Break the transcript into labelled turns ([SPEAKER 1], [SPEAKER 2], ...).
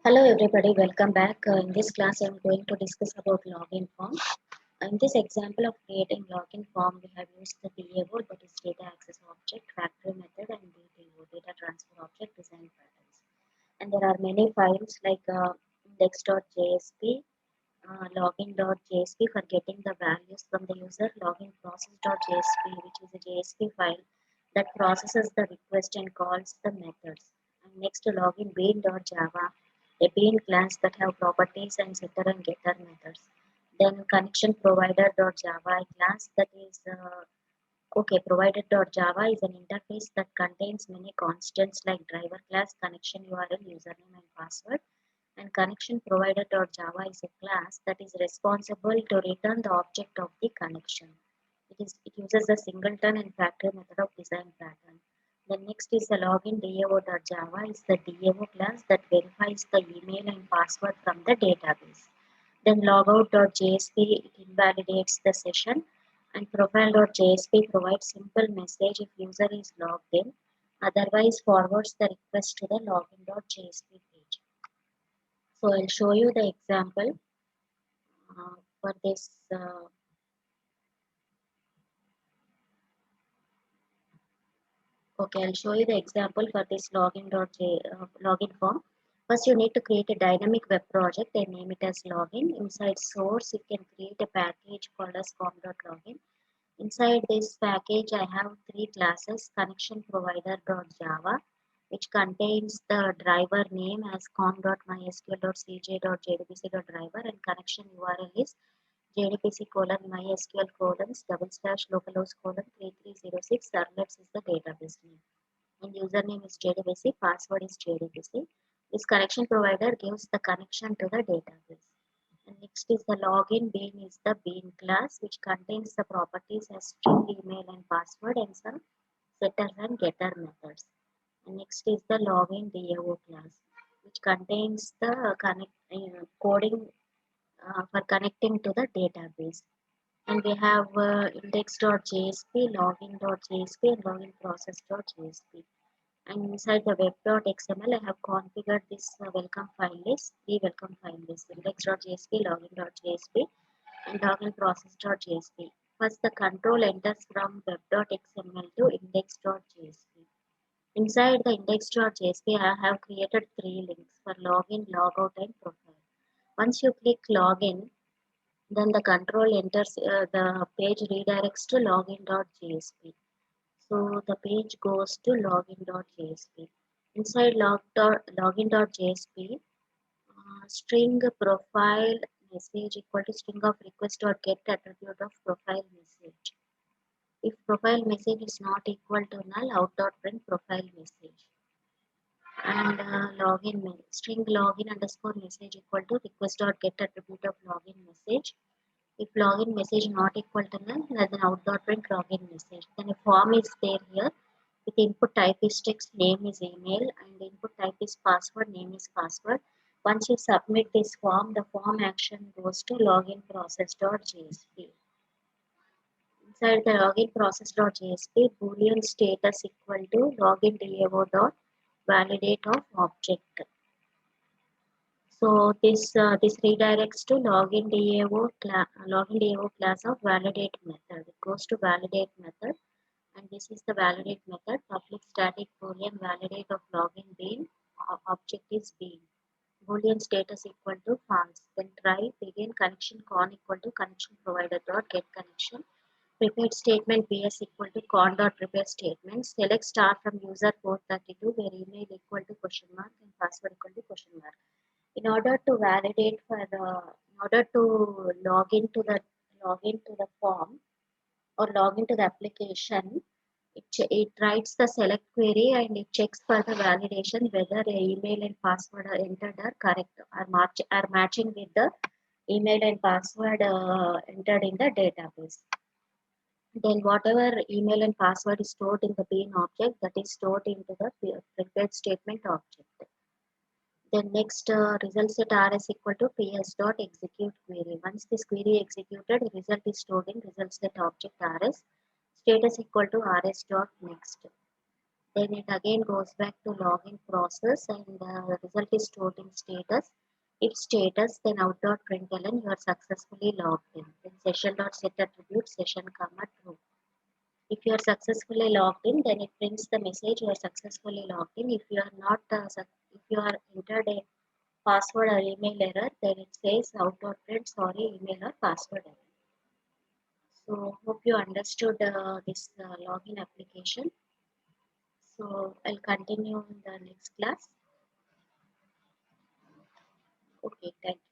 [SPEAKER 1] Hello everybody, welcome back. In this class, I am going to discuss about login form. In this example of creating login form, we have used the DAO, that is data access object, factory method, and DTO, data transfer object design patterns. And there are many files like index.jsp, login.jsp for getting the values from the user, login process.jsp, which is a JSP file that processes the request and calls the methods. And next, login bean.java, a bean class that have properties and setter and getter methods. Then connection provider.java, a class that is provider.java is an interface that contains many constants like driver class, connection URL, username, and password. And connection provider.java is a class that is responsible to return the object of the connection. It uses the singleton and factory method of design pattern. The next is the login DAO.java is the DAO class that verifies the email and password from the database. Then logout.jsp it invalidates the session, and profile.jsp provides simple message if user is logged in, otherwise forwards the request to the login.jsp page. So I'll show you the example for this. Okay, I'll show you the example for this login form. First, you need to create a dynamic web project and name it as login. Inside source, you can create a package called as form.login. Inside this package, I have three classes: connection provider.java, which contains the driver name as com.mysql.cj.jdbc.driver, and connection URL is jdbc mysql /localhost 3306. Servlets is the database name, and username is jdbc, password is jdbc. This connection provider gives the connection to the database. And next is the login bean is the bean class, which contains the properties as string, email, and password, and some setter and getter methods. And next is the login DAO class, which contains the coding for connecting to the database. And we have index.jsp, login.jsp, and login process.jsp. And inside the web.xml, I have configured this welcome file list, the welcome file list, index.jsp, login.jsp, and login process.jsp. First, the control enters from web.xml to index.jsp. Inside the index.jsp, I have created three links for login, logout, and profile. Once you click login, then the control enters the page redirects to login.jsp. So the page goes to login.jsp. Inside login.jsp, string profile message equal to string of request or get attribute of profile message. If profile message is not equal to null, out.print profile message. And string login underscore message equal to request or get attribute of login message. If login message not equal to null, then out.print login message. Then a form is there here. With input type is text, name is email, and input type is password, name is password. Once you submit this form, the form action goes to login process.jsp. Inside the login process.jsp, boolean status equal to login DAO.validate of object. So this redirects to login DAO class of validate method. It goes to validate method, and this is the validate method. Public static boolean validate of login bean object is bean. Boolean status equal to false. Then try begin connection con equal to connection provider dot get connection. Prepared statement ps equal to con dot prepare statement. Select star from user port 32 where email equal to question mark and password equal to question mark. In order to validate in order to log into the form or log into the application, it writes the select query and it checks for the validation whether the email and password are entered are correct, are matching with the email and password entered in the database. Then whatever email and password is stored in the bean object, that is stored into the prepared statement object. Then next result set rs equal to ps dot execute query. Once this query executed, the result is stored in result set object rs. Status equal to rs dot next. Then it again goes back to login process, and the result is stored in status. If status, then out.println you are successfully logged in. Then session.set attribute session comma true. If you are successfully logged in, then it prints the message you are successfully logged in. If you are not, if you are entered a password or email error, then it says out.print sorry email or password error. So hope you understood this login application. So I'll continue in the next class. Okay, thank you.